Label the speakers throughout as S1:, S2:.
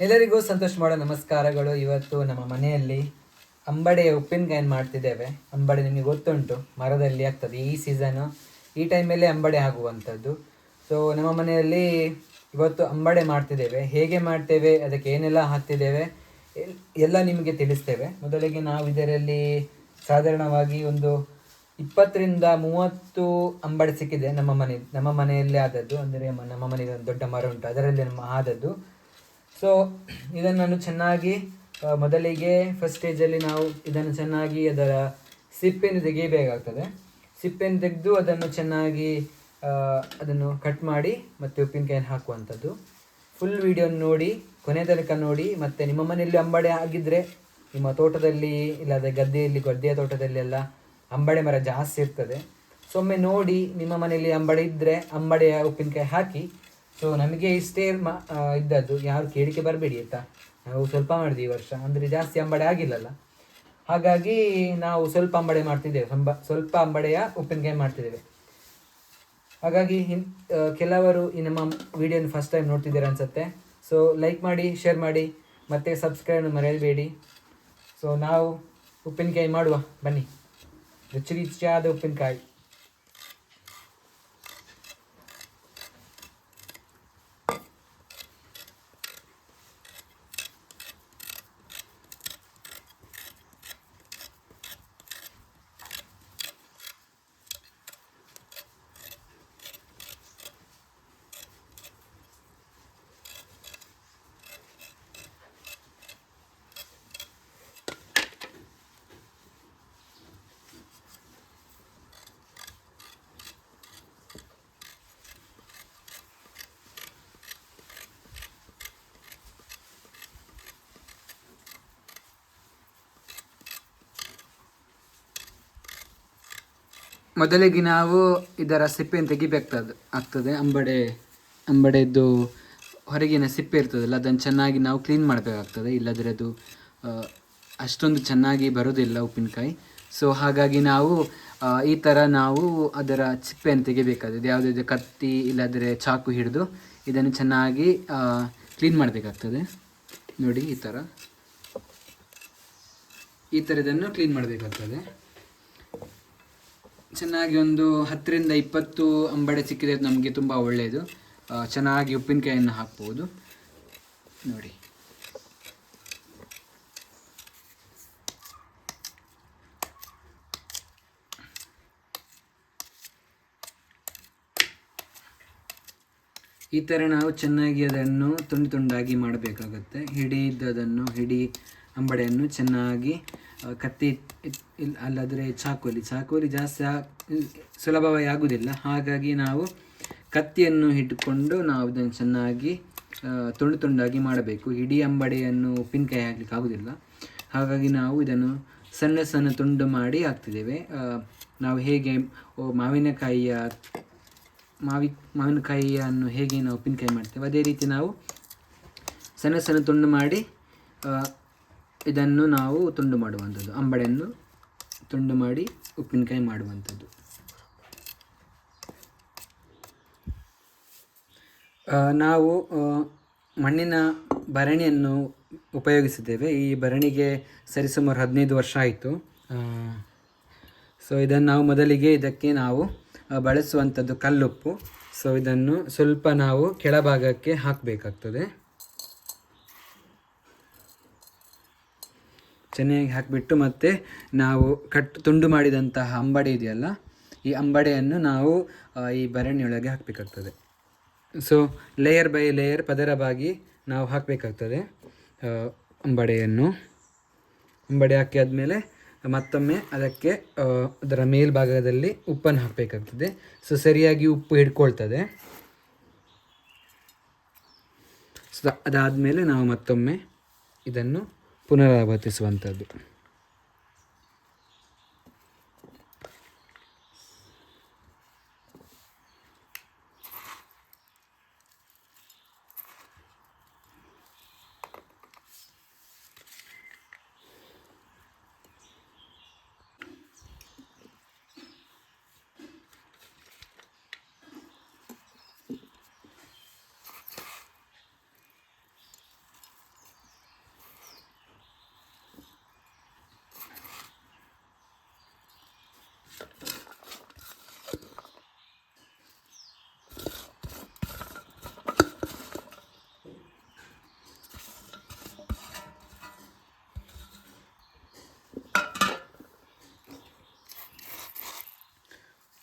S1: ಎಲ್ಲರಿಗೂ ಸಂತೋಷ್ ಮಾಡೋ ನಮಸ್ಕಾರಗಳು. ಇವತ್ತು ನಮ್ಮ ಮನೆಯಲ್ಲಿ ಅಂಬಡೆಯ ಉಪ್ಪಿನಕಾಯಿಯನ್ನು ಮಾಡ್ತಿದ್ದೇವೆ. ಅಂಬಡೆ ನಿಮಗೆ ಗೊತ್ತುಂಟು, ಮರದಲ್ಲಿ ಆಗ್ತದೆ. ಈ ಸೀಸನು ಈ ಟೈಮಲ್ಲಿ ಅಂಬಡೆ ಆಗುವಂಥದ್ದು. ಸೊ ನಮ್ಮ ಮನೆಯಲ್ಲಿ ಇವತ್ತು ಅಂಬಡೆ ಮಾಡ್ತಿದ್ದೇವೆ. ಹೇಗೆ ಮಾಡ್ತೇವೆ, ಅದಕ್ಕೆ ಏನೆಲ್ಲ ಹಾಕ್ತಿದ್ದೇವೆ ಎಲ್ಲ ನಿಮಗೆ ತಿಳಿಸ್ತೇವೆ. ಮೊದಲಿಗೆ ನಾವು ಇದರಲ್ಲಿ ಸಾಧಾರಣವಾಗಿ ಒಂದು 20-30 ಅಂಬಡೆ ಸಿಕ್ಕಿದೆ ನಮ್ಮ ಮನೆಯಲ್ಲಿ ಆದದ್ದು. ಅಂದರೆ ನಮ್ಮ ಮನೆಯಲ್ಲಿ ಒಂದು ದೊಡ್ಡ ಮರ ಉಂಟು, ಅದರಲ್ಲಿ ಆದದ್ದು. ಸೊ ಇದನ್ನು ನಾನು ಚೆನ್ನಾಗಿ ಮೊದಲಿಗೆ ಫಸ್ಟ್ ಸ್ಟೇಜಲ್ಲಿ ನಾವು ಇದನ್ನು ಚೆನ್ನಾಗಿ ಅದರ ಸಿಪ್ಪೆಯನ್ನು ತೆಗೆಯಬೇಕಾಗ್ತದೆ. ಸಿಪ್ಪೆಯನ್ನು ತೆಗೆದು ಅದನ್ನು ಚೆನ್ನಾಗಿ ಅದನ್ನು ಕಟ್ ಮಾಡಿ ಮತ್ತು ಉಪ್ಪಿನಕಾಯಿಯನ್ನು ಹಾಕುವಂಥದ್ದು. ಫುಲ್ ವಿಡಿಯೋ ನೋಡಿ, ಕೊನೆ ತನಕ ನೋಡಿ. ಮತ್ತು ನಿಮ್ಮ ಮನೆಯಲ್ಲಿ ಅಂಬಡೆ ಆಗಿದ್ದರೆ, ನಿಮ್ಮ ತೋಟದಲ್ಲಿ ಇಲ್ಲದ ಗದ್ದೆಯ ತೋಟದಲ್ಲಿ ಎಲ್ಲ ಅಂಬಡೆ ಮರ ಜಾಸ್ತಿ ಇರ್ತದೆ. ಸೊ ಒಮ್ಮೆ ನೋಡಿ, ನಿಮ್ಮ ಮನೆಯಲ್ಲಿ ಅಂಬಡೆ ಇದ್ದರೆ ಅಂಬಡೆಯ ಉಪ್ಪಿನಕಾಯಿ ಹಾಕಿ. ಸೊ ನಮಗೆ ಇಷ್ಟೇ ಇದ್ದದ್ದು, ಯಾರು ಕೇಳಿಕೆ ಬರಬೇಡಿ ಆಯಿತಾ. ನಾವು ಸ್ವಲ್ಪ ಮಾಡಿದ್ವಿ ಈ ವರ್ಷ, ಅಂದರೆ ಜಾಸ್ತಿ ಅಂಬಡೆ ಆಗಿಲ್ಲಲ್ಲ, ಹಾಗಾಗಿ ನಾವು ಸ್ವಲ್ಪ ಅಂಬಡೆ ಮಾಡ್ತಿದ್ದೇವೆ. ಸ್ವಲ್ಪ ಅಂಬಡೆಯ ಉಪ್ಪಿನಕಾಯಿ ಮಾಡ್ತಿದ್ದೇವೆ. ಹಾಗಾಗಿ ಕೆಲವರು ಈ ನಮ್ಮ ವಿಡಿಯೋನ ಫಸ್ಟ್ ಟೈಮ್ ನೋಡ್ತಿದ್ದೀರ ಅನಿಸುತ್ತೆ. ಸೊ ಲೈಕ್ ಮಾಡಿ, ಶೇರ್ ಮಾಡಿ, ಮತ್ತು ಸಬ್ಸ್ಕ್ರೈಬ್ ಮರೆಯಬೇಡಿ. ಸೊ ನಾವು ಉಪ್ಪಿನಕಾಯಿ ಮಾಡುವ, ಬನ್ನಿ. ರುಚಿ ರುಚಿಯಾದ ಉಪ್ಪಿನಕಾಯಿ. ಮೊದಲಿಗೆ ನಾವು ಇದರ ಸಿಪ್ಪೆಯನ್ನು ತೆಗಿಬೇಕಾಗ್ತದೆ. ಅಂಬಡೆದ್ದು ಹೊರಗಿನ ಸಿಪ್ಪೆ ಇರ್ತದಲ್ಲ, ಅದನ್ನು ಚೆನ್ನಾಗಿ ನಾವು ಕ್ಲೀನ್ ಮಾಡಬೇಕಾಗ್ತದೆ. ಇಲ್ಲದ್ರೆ ಅದು ಅಷ್ಟೊಂದು ಚೆನ್ನಾಗಿ ಬರೋದಿಲ್ಲ ಉಪ್ಪಿನಕಾಯಿ. ಸೊ ಹಾಗಾಗಿ ನಾವು ಈ ಥರ ನಾವು ಅದರ ಸಿಪ್ಪೆಯನ್ನು ತೆಗಿಬೇಕಾಗ್ತದೆ. ಯಾವುದಾದ್ರು ಕತ್ತಿ ಇಲ್ಲದ್ರೆ ಚಾಕು ಹಿಡಿದು ಇದನ್ನು ಚೆನ್ನಾಗಿ ಕ್ಲೀನ್ ಮಾಡಬೇಕಾಗ್ತದೆ. ನೋಡಿ, ಈ ಥರ ಇದನ್ನು ಕ್ಲೀನ್ ಮಾಡಬೇಕಾಗ್ತದೆ. ಚೆನ್ನಾಗಿ ಒಂದು 10-20 ಅಂಬಡೆ ಸಿಕ್ಕಿದ್ರೆ ನಮಗೆ ತುಂಬ ಒಳ್ಳೆಯದು. ಚೆನ್ನಾಗಿ ಉಪ್ಪಿನಕಾಯಿಯನ್ನು ಹಾಕ್ಬೋದು. ನೋಡಿ, ಈ ಥರ ನಾವು ಚೆನ್ನಾಗಿ ಅದನ್ನು ತುಂಡಾಗಿ ಮಾಡಬೇಕಾಗತ್ತೆ. ಹಿಡಿ ಅಂಬಡೆಯನ್ನು ಚೆನ್ನಾಗಿ ಕತ್ತಿ ಅಲ್ಲಾದರೆ ಚಾಕುಲಿ ಜಾಸ್ತಿ ಸುಲಭವಾಗಿ ಆಗುವುದಿಲ್ಲ. ಹಾಗಾಗಿ ನಾವು ಕತ್ತಿಯನ್ನು ಇಟ್ಟುಕೊಂಡು ನಾವು ಇದನ್ನು ಚೆನ್ನಾಗಿ ತುಂಡಾಗಿ ಮಾಡಬೇಕು. ಇಡೀ ಅಂಬಡೆಯನ್ನು ಉಪ್ಪಿನಕಾಯಿ ಹಾಕಲಿಕ್ಕೆ ಆಗೋದಿಲ್ಲ. ಹಾಗಾಗಿ ನಾವು ಇದನ್ನು ಸಣ್ಣ ತುಂಡು ಮಾಡಿ ಹಾಕ್ತಿದ್ದೇವೆ. ನಾವು ಹೇಗೆ ಮಾವಿನಕಾಯಿಯನ್ನು ಹೇಗೆ ನಾವು ಉಪ್ಪಿನಕಾಯಿ ಮಾಡ್ತೇವೆ, ಅದೇ ರೀತಿ ನಾವು ಸಣ್ಣ ತುಂಡು ಮಾಡಿ ಇದನ್ನು ನಾವು ತುಂಡು ಮಾಡುವಂಥದ್ದು. ಅಂಬಡೆಯನ್ನು ತುಂಡು ಮಾಡಿ ಉಪ್ಪಿನಕಾಯಿ ಮಾಡುವಂಥದ್ದು. ನಾವು ಮಣ್ಣಿನ ಭರಣಿಯನ್ನು ಉಪಯೋಗಿಸಿದ್ದೇವೆ. ಈ ಭರಣಿಗೆ ಸರಿಸುಮಾರು 15 ವರ್ಷ ಆಯಿತು. ಸೊ ಇದನ್ನು ನಾವು ಮೊದಲಿಗೆ ಇದಕ್ಕೆ ನಾವು ಬಳಸುವಂಥದ್ದು ಕಲ್ಲುಪ್ಪು. ಸೊ ಇದನ್ನು ಸ್ವಲ್ಪ ನಾವು ಕೆಳಭಾಗಕ್ಕೆ ಹಾಕಬೇಕಾಗ್ತದೆ. ಚೆನ್ನಾಗಿ ಹಾಕಿಬಿಟ್ಟು ಮತ್ತೆ ನಾವು ತುಂಡು ಮಾಡಿದಂತಹ ಅಂಬಡೆ ಇದೆಯಲ್ಲ, ಈ ಅಂಬಡೆಯನ್ನು ನಾವು ಈ ಭರಣಿಯೊಳಗೆ ಹಾಕಬೇಕಾಗ್ತದೆ. ಸೊ ಲೇಯರ್ ಬೈ ಲೇಯರ್ ಪದರವಾಗಿ ನಾವು ಹಾಕಬೇಕಾಗ್ತದೆ ಅಂಬಡೆ ಹಾಕಿ ಆದಮೇಲೆ ಮತ್ತೊಮ್ಮೆ ಅದಕ್ಕೆ ಅದರ ಮೇಲ್ಭಾಗದಲ್ಲಿ ಉಪ್ಪನ್ನು ಹಾಕಬೇಕಾಗ್ತದೆ. ಸೊ ಸರಿಯಾಗಿ ಉಪ್ಪು ಹಿಡ್ಕೊಳ್ತದೆ. ಸೊ ಅದಾದಮೇಲೆ ನಾವು ಮತ್ತೊಮ್ಮೆ ಇದನ್ನು ಪುನರಾವರ್ತಿಸುವಂಥದ್ದು.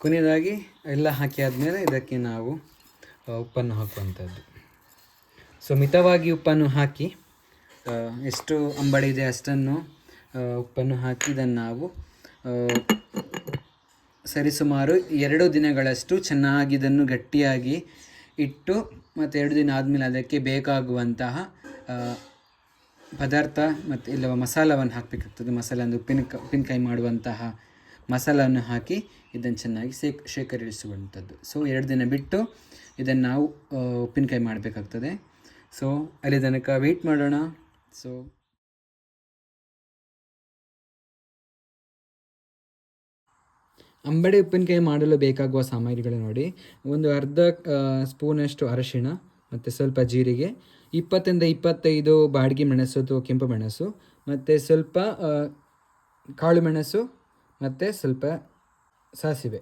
S1: ಕೊನೆಯದಾಗಿ ಎಲ್ಲ ಹಾಕಿ ಆದಮೇಲೆ ಇದಕ್ಕೆ ನಾವು ಉಪ್ಪನ್ನು ಹಾಕುವಂಥದ್ದು. ಸೊ ಮಿತವಾಗಿ ಉಪ್ಪನ್ನು ಹಾಕಿ, ಎಷ್ಟು ಅಂಬಡಿ ಇದೆ ಅಷ್ಟನ್ನು ಉಪ್ಪನ್ನು ಹಾಕಿ ಇದನ್ನು ನಾವು ಸರಿಸುಮಾರು 2 ದಿನಗಳಷ್ಟು ಚೆನ್ನಾಗಿ ಇದನ್ನು ಗಟ್ಟಿಯಾಗಿ ಇಟ್ಟು, ಮತ್ತು 2 ದಿನ ಆದಮೇಲೆ ಅದಕ್ಕೆ ಬೇಕಾಗುವಂತಹ ಪದಾರ್ಥ ಮತ್ತು ಇಲ್ಲವ ಮಸಾಲವನ್ನು ಹಾಕಬೇಕಾಗ್ತದೆ. ಮಸಾಲ ಅಂದರೆ ಉಪ್ಪಿನಕಾಯಿ ಮಾಡುವಂತಹ ಮಸಾಲವನ್ನು ಹಾಕಿ ಇದನ್ನು ಚೆನ್ನಾಗಿ ಶೇಖರಿಸುವಂಥದ್ದು. ಸೊ 2 ದಿನ ಬಿಟ್ಟು ಇದನ್ನು ನಾವು ಉಪ್ಪಿನಕಾಯಿ ಮಾಡಬೇಕಾಗ್ತದೆ. ಸೊ ಅಲ್ಲಿ ತನಕ ವೆಯ್ಟ್ ಮಾಡೋಣ. ಸೊ ಅಂಬಡಿ ಉಪ್ಪಿನಕಾಯಿ ಮಾಡಲು ಬೇಕಾಗುವ ಸಾಮಗ್ರಿಗಳು ನೋಡಿ: ಒಂದು ಅರ್ಧ ಸ್ಪೂನಷ್ಟು ಅರಶಿಣ, ಮತ್ತು ಸ್ವಲ್ಪ ಜೀರಿಗೆ, 20-25 ಬಾಡಿಗೆ ಮೆಣಸು ಅಥವಾ ಕೆಂಪು ಮೆಣಸು, ಮತ್ತು ಸ್ವಲ್ಪ ಕಾಳು ಮೆಣಸು, ಮತ್ತು ಸ್ವಲ್ಪ ಸಾಸಿವೆ.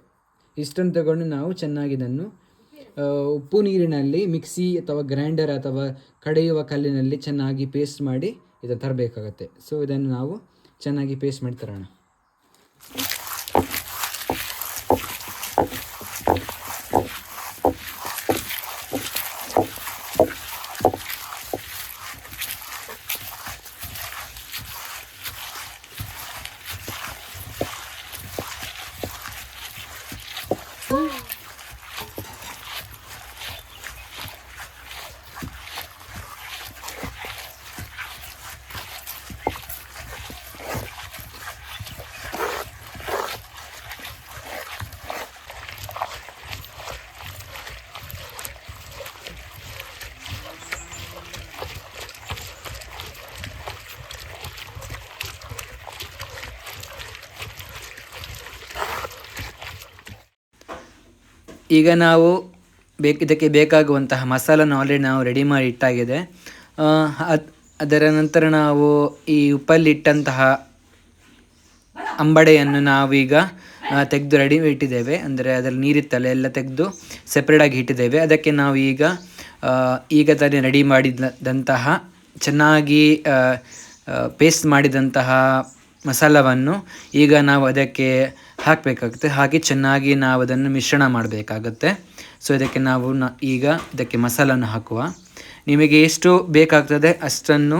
S1: ಇಷ್ಟನ್ನು ತಗೊಂಡು ನಾವು ಚೆನ್ನಾಗಿ ಇದನ್ನು ಉಪ್ಪು ನೀರಿನಲ್ಲಿ ಮಿಕ್ಸಿ ಅಥವಾ ಗ್ರೈಂಡರ್ ಅಥವಾ ಕಡೆಯುವ ಕಲ್ಲಿನಲ್ಲಿ ಚೆನ್ನಾಗಿ ಪೇಸ್ಟ್ ಮಾಡಿ ಇದನ್ನು ತರಬೇಕಾಗತ್ತೆ. ಸೊ ಇದನ್ನು ನಾವು ಚೆನ್ನಾಗಿ ಪೇಸ್ಟ್ ಮಾಡಿ ತರೋಣ. ಈಗ ನಾವು ಇದಕ್ಕೆ ಬೇಕಾಗುವಂತಹ ಮಸಾಲನ್ನು ಆಲ್ರೆಡಿ ನಾವು ರೆಡಿ ಮಾಡಿ ಇಟ್ಟಾಗಿದೆ. ಅದರ ನಂತರ ನಾವು ಈ ಉಪ್ಪಲ್ಲಿಟ್ಟಂತಹ ಅಂಬಡೆಯನ್ನು ನಾವೀಗ ತೆಗೆದು ರೆಡಿ ಇಟ್ಟಿದ್ದೇವೆ. ಅಂದರೆ ಅದರಲ್ಲಿ ನೀರಿತ್ತಲ್ಲ ಎಲ್ಲ ತೆಗೆದು ಸೆಪ್ರೇಟಾಗಿ ಇಟ್ಟಿದ್ದೇವೆ. ಅದಕ್ಕೆ ನಾವು ಈಗ ತಾನೇ ರೆಡಿ ಮಾಡಿದಂತಹ ಚೆನ್ನಾಗಿ ಪೇಸ್ಟ್ ಮಾಡಿದಂತಹ ಮಸಾಲವನ್ನು ಈಗ ನಾವು ಅದಕ್ಕೆ ಹಾಕಬೇಕಾಗುತ್ತೆ. ಹಾಗೆ ಚೆನ್ನಾಗಿ ನಾವು ಅದನ್ನು ಮಿಶ್ರಣ ಮಾಡಬೇಕಾಗುತ್ತೆ. ಸೊ ಇದಕ್ಕೆ ನಾವು ಈಗ ಇದಕ್ಕೆ ಮಸಾಲನ್ನು ಹಾಕುವ. ನಿಮಗೆ ಎಷ್ಟು ಬೇಕಾಗ್ತದೆ ಅಷ್ಟನ್ನು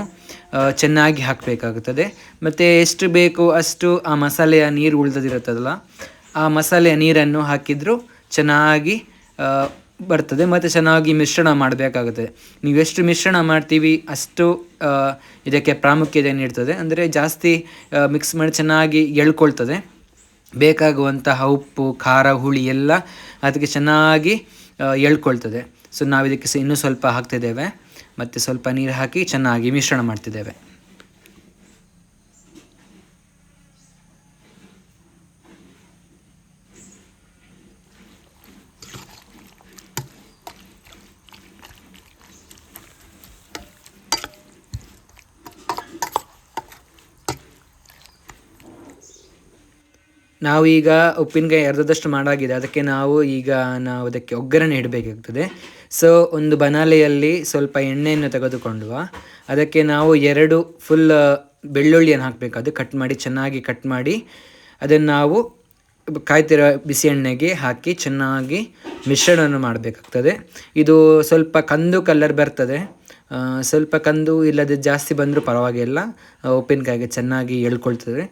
S1: ಚೆನ್ನಾಗಿ ಹಾಕಬೇಕಾಗುತ್ತದೆ. ಮತ್ತು ಎಷ್ಟು ಬೇಕು ಅಷ್ಟು ಆ ಮಸಾಲೆಯ ನೀರು ಉಳಿದಿರುತ್ತದಲ್ಲ, ಆ ಮಸಾಲೆಯ ನೀರನ್ನು ಹಾಕಿದರೂ ಚೆನ್ನಾಗಿ ಬರ್ತದೆ. ಮತ್ತು ಚೆನ್ನಾಗಿ ಮಿಶ್ರಣ ಮಾಡಬೇಕಾಗುತ್ತದೆ. ನೀವು ಎಷ್ಟು ಮಿಶ್ರಣ ಮಾಡ್ತೀವಿ ಅಷ್ಟು ಇದಕ್ಕೆ ಪ್ರಾಮುಖ್ಯತೆ ನೀಡ್ತದೆ. ಅಂದರೆ ಜಾಸ್ತಿ ಮಿಕ್ಸ್ ಮಾಡಿ ಚೆನ್ನಾಗಿ ಎಳ್ಕೊಳ್ತದೆ. ಬೇಕಾಗುವಂತಹ ಉಪ್ಪು, ಖಾರ, ಹುಳಿ ಎಲ್ಲ ಅದಕ್ಕೆ ಚೆನ್ನಾಗಿ ಎಳ್ಕೊಳ್ತದೆ. ಸೊ ನಾವು ಇದಕ್ಕೆ ಇನ್ನೂ ಸ್ವಲ್ಪ ಹಾಕ್ತಿದ್ದೇವೆ, ಮತ್ತು ಸ್ವಲ್ಪ ನೀರು ಹಾಕಿ ಚೆನ್ನಾಗಿ ಮಿಶ್ರಣ ಮಾಡ್ತಿದ್ದೇವೆ. ನಾವು ಈಗ ಉಪ್ಪಿನಕಾಯಿ ಅರ್ಧದಷ್ಟು ಮಾಡಾಗಿದೆ. ಅದಕ್ಕೆ ನಾವು ಅದಕ್ಕೆ ಒಗ್ಗರಣೆ ಇಡಬೇಕಾಗ್ತದೆ. ಸೊ ಒಂದು ಬನಾಲೆಯಲ್ಲಿ ಸ್ವಲ್ಪ ಎಣ್ಣೆಯನ್ನು ತೆಗೆದುಕೊಂಡು ಅದಕ್ಕೆ ನಾವು 2 ಫುಲ್ ಬೆಳ್ಳುಳ್ಳಿಯನ್ನು ಹಾಕಬೇಕು. ಅದು ಚೆನ್ನಾಗಿ ಕಟ್ ಮಾಡಿ ಅದನ್ನು ನಾವು ಕಾಯ್ತಿರೋ ಬಿಸಿ ಎಣ್ಣೆಗೆ ಹಾಕಿ ಚೆನ್ನಾಗಿ ಮಿಶ್ರಣವನ್ನು ಮಾಡಬೇಕಾಗ್ತದೆ. ಇದು ಸ್ವಲ್ಪ ಕಂದು ಕಲರ್ ಬರ್ತದೆ. ಸ್ವಲ್ಪ ಕಂದು ಇಲ್ಲದೆ ಜಾಸ್ತಿ ಬಂದರೂ ಪರವಾಗಿಲ್ಲ, ಉಪ್ಪಿನಕಾಯಿಗೆ ಚೆನ್ನಾಗಿ ಎಳ್ಕೊಳ್ತದೆ.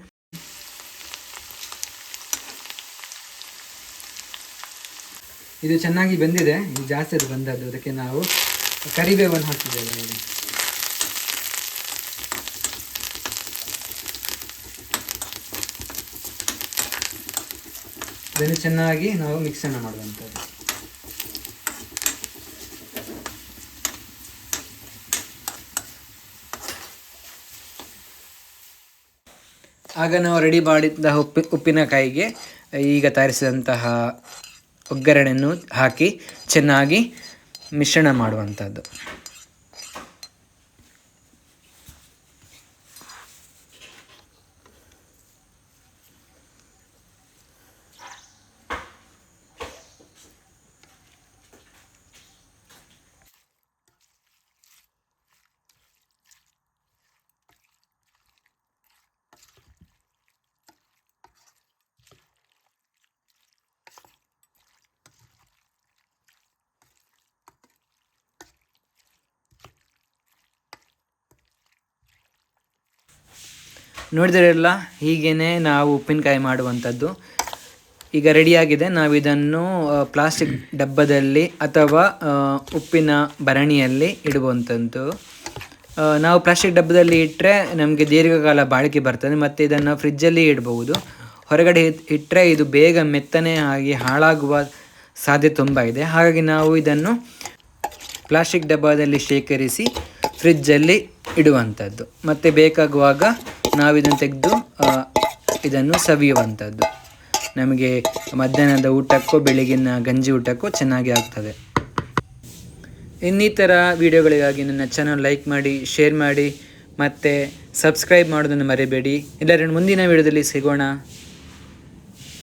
S1: ಇದು ಚೆನ್ನಾಗಿ ಬಂದಿದೆ. ಇದು ಜಾಸ್ತಿ ಅದು ಬಂದದ್ದು. ಅದಕ್ಕೆ ನಾವು ಕರಿಬೇವನ್ನು ಹಾಕ್ತಿದ್ದೇವೆ ನೋಡಿ. ಅದನ್ನು ಚೆನ್ನಾಗಿ ನಾವು ಮಿಕ್ಸನ್ನು ಮಾಡುವಂಥದ್ದು. ಆಗ ನಾವು ರೆಡಿ ಮಾಡಿದ ಉಪ್ಪಿನಕಾಯಿಗೆ ಈಗ ತಯಾರಿಸಿದಂತಹ ಒಗ್ಗರಣೆಯನ್ನು ಹಾಕಿ ಚೆನ್ನಾಗಿ ಮಿಶ್ರಣ ಮಾಡುವಂಥದ್ದು. ನೋಡಿದ್ರಲ್ಲ, ಹೀಗೇ ನಾವು ಉಪ್ಪಿನಕಾಯಿ ಮಾಡುವಂಥದ್ದು. ಈಗ ರೆಡಿಯಾಗಿದೆ. ನಾವು ಇದನ್ನು ಪ್ಲಾಸ್ಟಿಕ್ ಡಬ್ಬದಲ್ಲಿ ಅಥವಾ ಉಪ್ಪಿನ ಭರಣಿಯಲ್ಲಿ ಇಡುವಂಥದ್ದು. ನಾವು ಪ್ಲಾಸ್ಟಿಕ್ ಡಬ್ಬದಲ್ಲಿ ಇಟ್ಟರೆ ನಮಗೆ ದೀರ್ಘಕಾಲ ಬಾಳಿಕೆ ಬರ್ತದೆ, ಮತ್ತು ಇದನ್ನು ಫ್ರಿಜ್ಜಲ್ಲಿ ಇಡಬಹುದು. ಹೊರಗಡೆ ಇಟ್ಟರೆ ಇದು ಬೇಗ ಮೆತ್ತನೆ ಆಗಿ ಹಾಳಾಗುವ ಸಾಧ್ಯತೆ ತುಂಬ ಇದೆ. ಹಾಗಾಗಿ ನಾವು ಇದನ್ನು ಪ್ಲಾಸ್ಟಿಕ್ ಡಬ್ಬದಲ್ಲಿ ಶೇಖರಿಸಿ ಫ್ರಿಜ್ಜಲ್ಲಿ ಇಡುವಂಥದ್ದು. ಮತ್ತು ಬೇಕಾಗುವಾಗ ನಾವು ಇದನ್ನು ತೆಗೆದು ಇದನ್ನು ಸವಿಯುವಂಥದ್ದು. ನಮಗೆ ಮಧ್ಯಾಹ್ನದ ಊಟಕ್ಕೂ ಬೆಳಗಿನ ಗಂಜಿ ಊಟಕ್ಕೂ ಚೆನ್ನಾಗಿ ಆಗ್ತದೆ. ಇನ್ನಿತರ ವಿಡಿಯೋಗಳಿಗಾಗಿ ನನ್ನ ಚಾನಲ್ ಲೈಕ್ ಮಾಡಿ, ಶೇರ್ ಮಾಡಿ ಮತ್ತು ಸಬ್ಸ್ಕ್ರೈಬ್ ಮಾಡೋದನ್ನು ಮರಿಬೇಡಿ. ಎಲ್ಲರೂ ಮುಂದಿನ ವಿಡಿಯೋದಲ್ಲಿ ಸಿಗೋಣ.